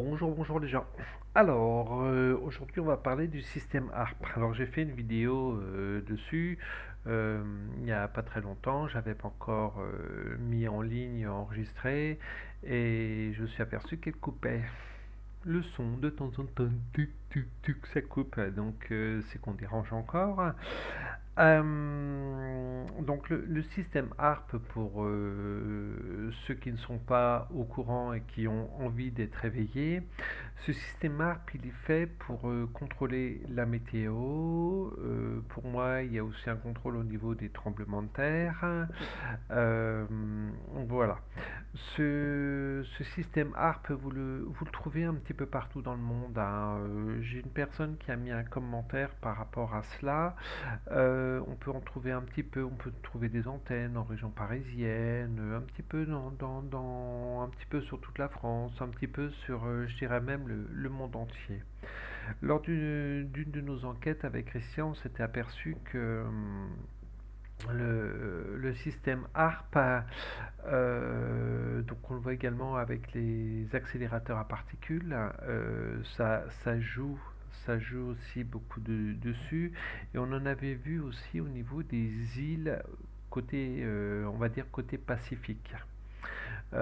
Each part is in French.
Bonjour, bonjour les gens. Alors, aujourd'hui on va parler du système ARP. Alors j'ai fait une vidéo dessus il n'y a pas très longtemps, j'avais pas encore mis en ligne, enregistré, et je me suis aperçu qu'elle coupait le son de temps en temps, tuc, tuc, tuc, ça coupe, donc c'est qu'on dérange encore. Donc le système ARP, pour ceux qui ne sont pas au courant et qui ont envie d'être éveillés, ce système ARP il est fait pour contrôler la météo. Pour moi, il y a aussi un contrôle au niveau des tremblements de terre. Euh, voilà. Ce système ARP, vous le trouvez un petit peu partout dans le monde, hein. J'ai une personne qui a mis un commentaire par rapport à cela. On peut en trouver un petit peu, on peut trouver des antennes en région parisienne, un petit peu un petit peu sur toute la France, un petit peu sur, je dirais même le monde entier. Lors d'une de nos enquêtes avec Christian, on s'était aperçu que le système ARP, donc on le voit également avec les accélérateurs à particules, ça joue aussi beaucoup dessus, et on en avait vu aussi au niveau des îles côté, on va dire côté Pacifique. Il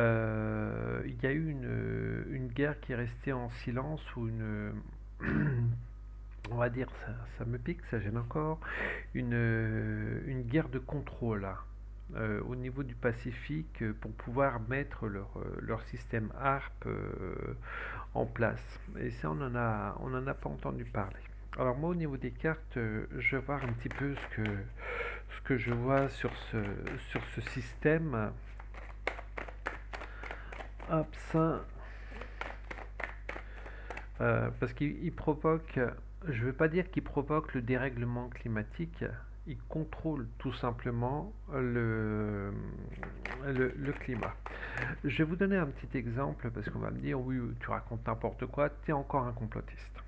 y a eu une guerre qui est restée en silence, ou on va dire, ça me pique, ça gêne encore, une guerre de contrôle là, au niveau du Pacifique, pour pouvoir mettre leur système ARP en place. Et ça, on en a pas entendu parler. Alors moi, au niveau des cartes, je vais voir un petit peu ce que je vois sur ce système. Hop, ça, parce qu'il provoque, je ne veux pas dire qu'il provoque le dérèglement climatique, il contrôle tout simplement le climat. Je vais vous donner un petit exemple, parce qu'on va me dire, oui, tu racontes n'importe quoi, tu es encore un complotiste.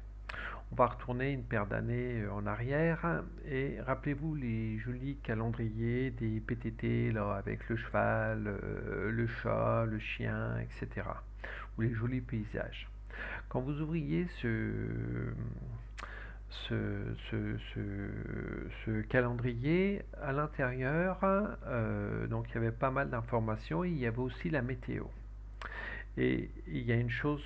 On va retourner une paire d'années en arrière, et rappelez-vous les jolis calendriers des PTT, là, avec le cheval, le chat, le chien, etc. Ou les jolis paysages. Quand vous ouvriez ce calendrier, à l'intérieur, donc il y avait pas mal d'informations, il y avait aussi la météo. Et il y a une chose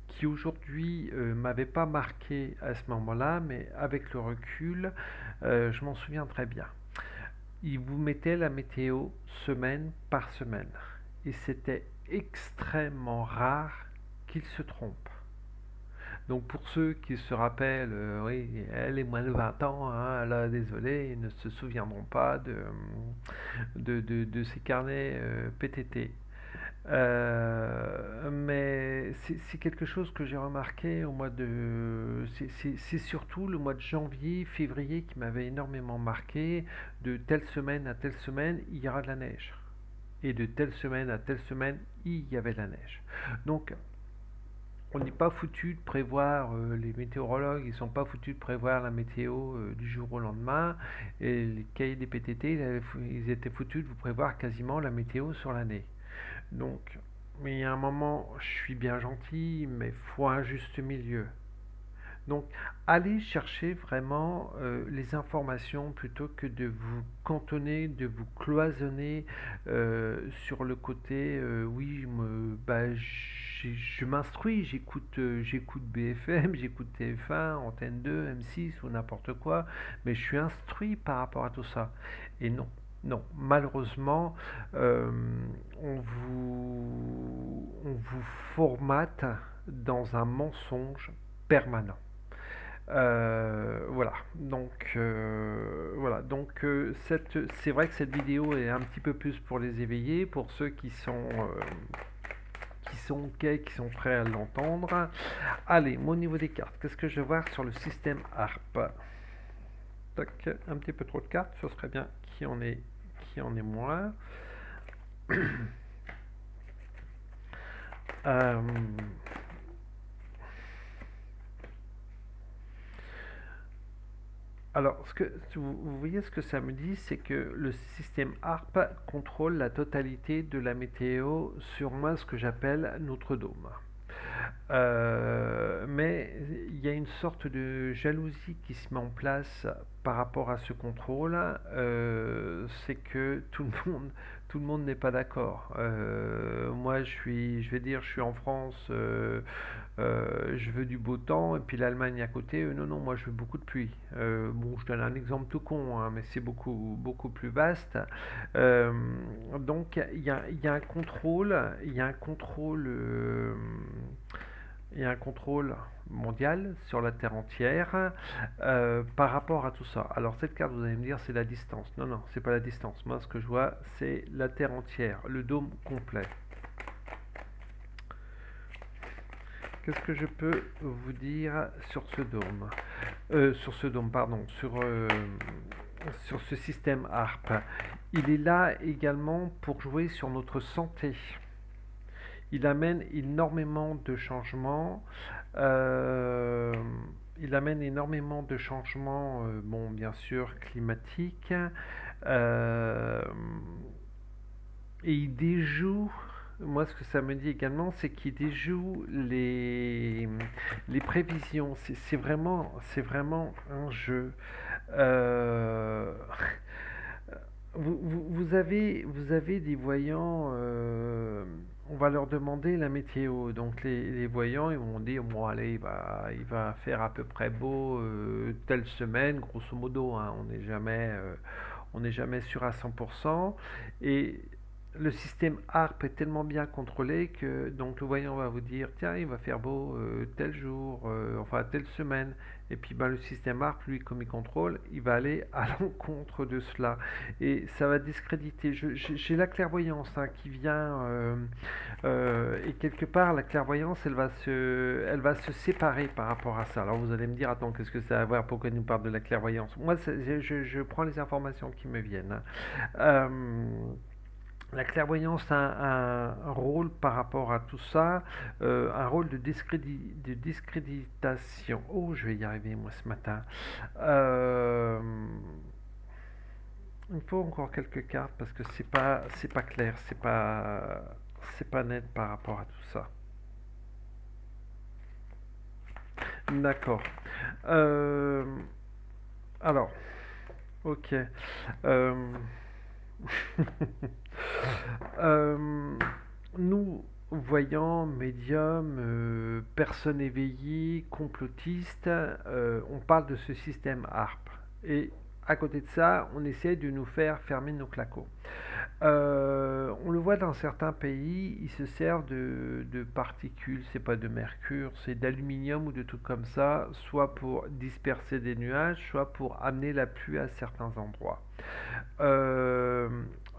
qui aujourd'hui m'avait pas marqué à ce moment-là, mais avec le recul, je m'en souviens très bien. Il vous mettait la météo semaine par semaine. Et c'était extrêmement rare qu'il se trompe. Donc pour ceux qui se rappellent, oui, elle est moins de 20 ans, hein, là, désolé, ils ne se souviendront pas de ces carnets PTT. Mais c'est quelque chose que j'ai remarqué au mois de... C'est surtout le mois de janvier, février qui m'avait énormément marqué. De telle semaine à telle semaine, il y aura de la neige. Et de telle semaine à telle semaine, il y avait de la neige. Donc, on n'est pas foutu de prévoir, les météorologues, ils sont pas foutus de prévoir la météo du jour au lendemain. Et les cahiers des PTT, ils étaient foutus de vous prévoir quasiment la météo sur l'année. Donc, mais il y a un moment, je suis bien gentil, mais faut un juste milieu. Donc, allez chercher vraiment les informations, plutôt que de vous cantonner, de vous cloisonner sur le côté, oui, bah, je m'instruis, j'écoute BFM, j'écoute TF1, Antenne 2, M6 ou n'importe quoi, mais je suis instruit par rapport à tout ça. Et non, non, malheureusement, euh, on vous formate dans un mensonge permanent. C'est vrai que cette vidéo est un petit peu plus pour les éveillés, pour ceux qui sont ok, qui sont prêts à l'entendre. Allez, moi au niveau des cartes, qu'est-ce que je vais voir sur le système ARP? Tac, un petit peu trop de cartes, ce serait bien qui en est moins. Euh, Alors, vous voyez ce que ça me dit, c'est que le système ARP contrôle la totalité de la météo sur moi, ce que j'appelle notre dôme. Mais il y a une sorte de jalousie qui se met en place par rapport à ce contrôle. C'est que tout le monde n'est pas d'accord. Moi, je vais dire, je suis en France, je veux du beau temps, et puis l'Allemagne à côté, non, non, moi je veux beaucoup de pluie. Bon, je donne un exemple tout con, hein, mais c'est beaucoup plus vaste. Euh, donc, il y a un contrôle, il y a un contrôle mondial sur la Terre entière par rapport à tout ça. Alors cette carte, vous allez me dire, c'est la distance. Non, non, c'est pas la distance. Moi, ce que je vois, c'est la Terre entière, le dôme complet. Qu'est-ce que je peux vous dire sur ce dôme sur ce dôme, pardon, sur ce système ARP. Il est là également pour jouer sur notre santé. Il amène énormément de changements. euh, il amène énormément de changements, bon, bien sûr, climatiques. euh, et il déjoue, moi ce que ça me dit également, c'est qu'il déjoue les prévisions. C'est vraiment un jeu. Euh, vous avez des voyants, on va leur demander la météo. Donc les voyants, ils vont dire, bon allez, il va faire à peu près beau telle semaine, grosso modo, hein, on n'est jamais sûr à 100%. Et le système ARP est tellement bien contrôlé que donc le voyant va vous dire, tiens, il va faire beau tel jour, enfin telle semaine. Et puis ben, le système ARP, lui, comme il contrôle, il va aller à l'encontre de cela. Et ça va discréditer. J'ai la clairvoyance hein, qui vient, et quelque part, la clairvoyance, elle va se séparer par rapport à ça. Alors vous allez me dire, attends, qu'est-ce que ça a à voir, pourquoi il nous parle de la clairvoyance? Moi, je prends les informations qui me viennent. Hein. La clairvoyance a un rôle par rapport à tout ça, un rôle de discréditation. Oh, je vais y arriver moi ce matin. Euh, il me faut encore quelques cartes parce que c'est pas clair, c'est pas net par rapport à tout ça. D'accord. Euh, alors, ok. Euh, Euh, nous, voyants, médiums, personnes éveillées, complotistes, on parle de ce système ARP. Et à côté de ça, on essaie de nous faire fermer nos clacots. On le voit dans certains pays, ils se servent de particules, c'est pas de mercure, c'est d'aluminium ou de trucs comme ça, soit pour disperser des nuages, soit pour amener la pluie à certains endroits. Euh,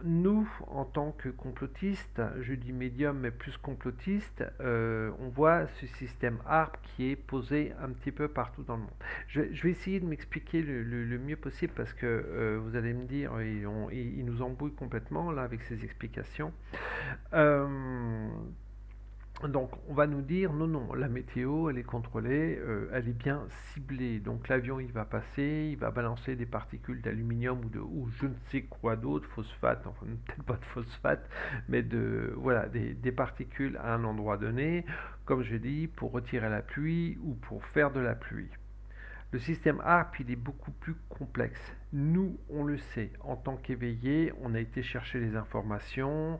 Nous, en tant que complotistes, je dis médium mais plus complotiste, on voit ce système ARP qui est posé un petit peu partout dans le monde. Je vais essayer de m'expliquer le mieux possible parce que vous allez me dire, il nous embrouille complètement là avec ses explications. Euh, donc on va nous dire non non la météo elle est contrôlée, elle est bien ciblée. Donc l'avion il va passer, il va balancer des particules d'aluminium ou je ne sais quoi d'autre, phosphate, enfin peut-être pas de phosphate, mais voilà des particules à un endroit donné, comme je dis, pour retirer la pluie ou pour faire de la pluie. Le système ARP, il est beaucoup plus complexe. Nous, on le sait, en tant qu'éveillés, on a été chercher des informations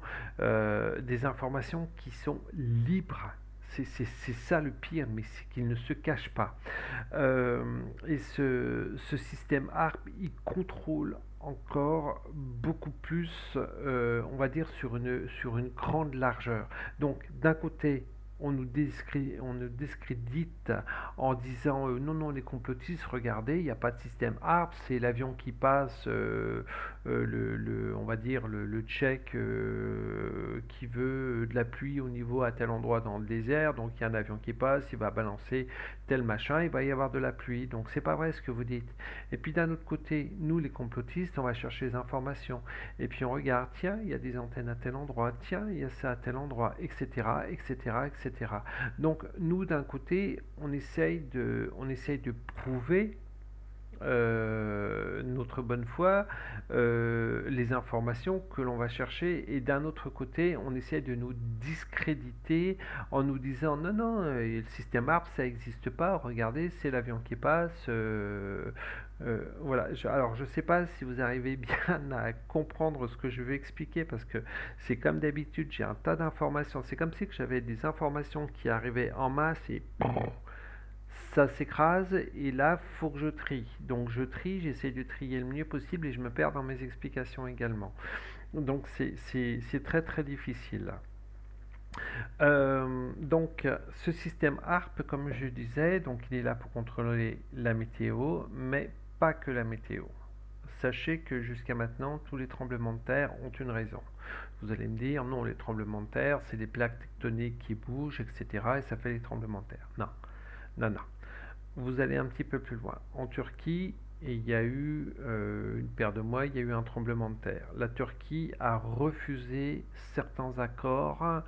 qui sont libres. C'est ça le pire, mais c'est qu'il ne se cache pas. Et ce système ARP, il contrôle encore beaucoup plus, on va dire, sur une grande largeur. Donc, d'un côté, on nous discrédite en disant non, non, les complotistes, regardez, il n'y a pas de système ARP, c'est l'avion qui passe, on va dire, le tchèque qui veut de la pluie au niveau à tel endroit dans le désert, donc il y a un avion qui passe, il va balancer tel machin, il va y avoir de la pluie, donc c'est pas vrai ce que vous dites. Et puis d'un autre côté, nous les complotistes, on va chercher les informations, et puis on regarde, tiens, il y a des antennes à tel endroit, tiens, il y a ça à tel endroit, etc., etc., etc. Donc nous, d'un côté, on essaye de prouver notre bonne foi les informations que l'on va chercher, et d'un autre côté, on essaie de nous discréditer en nous disant non, non, le système ARP, ça n'existe pas, regardez, c'est l'avion qui passe. Voilà, alors je sais pas si vous arrivez bien à comprendre ce que je veux expliquer, parce que c'est comme d'habitude, j'ai un tas d'informations, c'est comme si que j'avais des informations qui arrivaient en masse et ça s'écrase, et là faut que je trie. Donc je trie, j'essaie de trier le mieux possible et je me perds dans mes explications également. Donc c'est très très difficile. Donc ce système ARP, comme je disais, donc il est là pour contrôler la météo, mais pas que la météo. Sachez que jusqu'à maintenant, tous les tremblements de terre ont une raison. Vous allez me dire, non, les tremblements de terre, c'est des plaques tectoniques qui bougent, etc. et ça fait les tremblements de terre. Non, non, non. Vous allez un petit peu plus loin. En Turquie, il y a eu une paire de mois, il y a eu un tremblement de terre. La Turquie a refusé certains accords.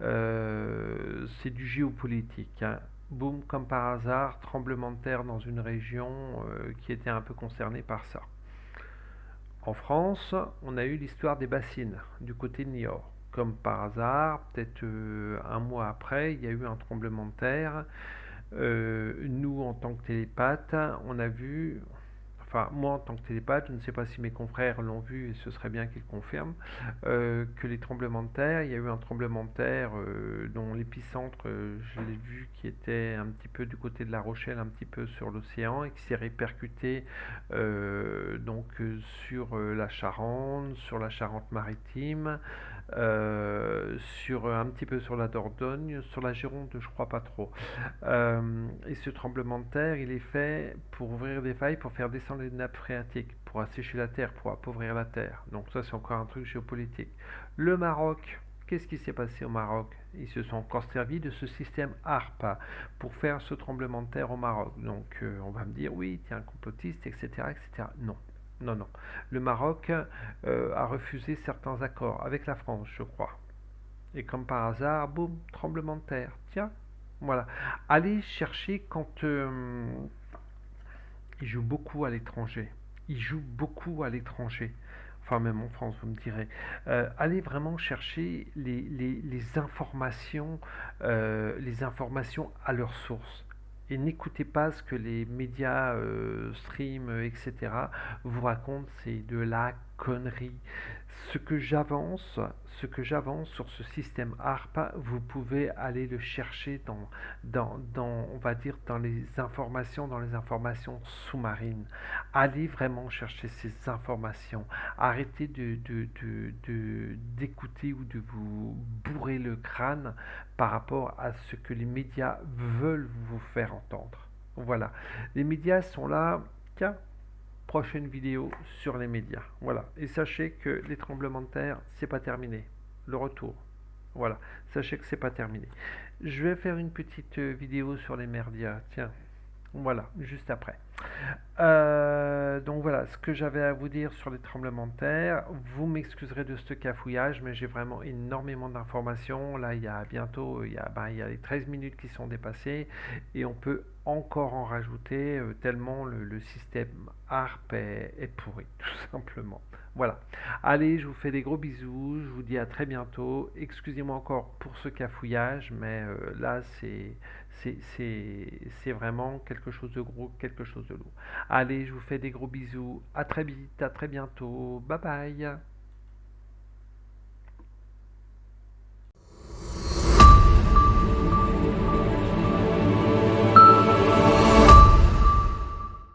C'est du géopolitique, hein. Boum, comme par hasard, tremblement de terre dans une région qui était un peu concernée par ça. En France, on a eu l'histoire des bassines du côté de Niort. Comme par hasard, peut-être un mois après, il y a eu un tremblement de terre. Nous, en tant que télépathe, on a vu, enfin moi en tant que télépathe, je ne sais pas si mes confrères l'ont vu et ce serait bien qu'ils confirment, que les tremblements de terre, il y a eu un tremblement de terre dont l'épicentre, je l'ai vu, qui était un petit peu du côté de La Rochelle, un petit peu sur l'océan, et qui s'est répercuté sur la Charente, sur la Charente-Maritime, sur un petit peu sur la Dordogne, sur la Gironde, je crois pas trop. Et ce tremblement de terre, il est fait pour ouvrir des failles, pour faire descendre les nappes phréatiques, pour assécher la terre, pour appauvrir la terre. Donc ça, c'est encore un truc géopolitique. Le Maroc, qu'est-ce qui s'est passé au Maroc? Ils se sont encore servis de ce système ARPA pour faire ce tremblement de terre au Maroc. Donc on va me dire, oui, tu es un complotiste, etc., etc. Non. Non, non. Le Maroc a refusé certains accords avec la France, je crois. Et comme par hasard, boum, tremblement de terre. Tiens, voilà. Allez chercher quand il joue beaucoup à l'étranger. Il joue beaucoup à l'étranger. Enfin, même en France, vous me direz. Allez vraiment chercher les informations à leur source. Et n'écoutez pas ce que les médias stream, etc. vous racontent, c'est de la connerie. Ce que j'avance, ce que j'avance sur ce système ARPA, vous pouvez aller le chercher on va dire, dans les informations sous-marines. Allez vraiment chercher ces informations. Arrêtez d'écouter ou de vous bourrer le crâne par rapport à ce que les médias veulent vous faire entendre. Voilà. Les médias sont là, tiens, prochaine vidéo sur les médias. Voilà. Et sachez que les tremblements de terre, c'est pas terminé. Le retour. Voilà. Sachez que c'est pas terminé. Je vais faire une petite vidéo sur les merdias. Tiens. Voilà, juste après. Donc voilà, ce que j'avais à vous dire sur les tremblements de terre. Vous m'excuserez de ce cafouillage, mais j'ai vraiment énormément d'informations. Là, il y a bientôt, il y a les 13 minutes qui sont dépassées, et on peut encore en rajouter tellement le système ARP est pourri, tout simplement. Voilà. Allez, je vous fais des gros bisous, je vous dis à très bientôt. Excusez-moi encore pour ce cafouillage, mais là, c'est vraiment quelque chose de gros, quelque chose de lourd. Allez, je vous fais des gros bisous. À très vite, à très bientôt. Bye bye.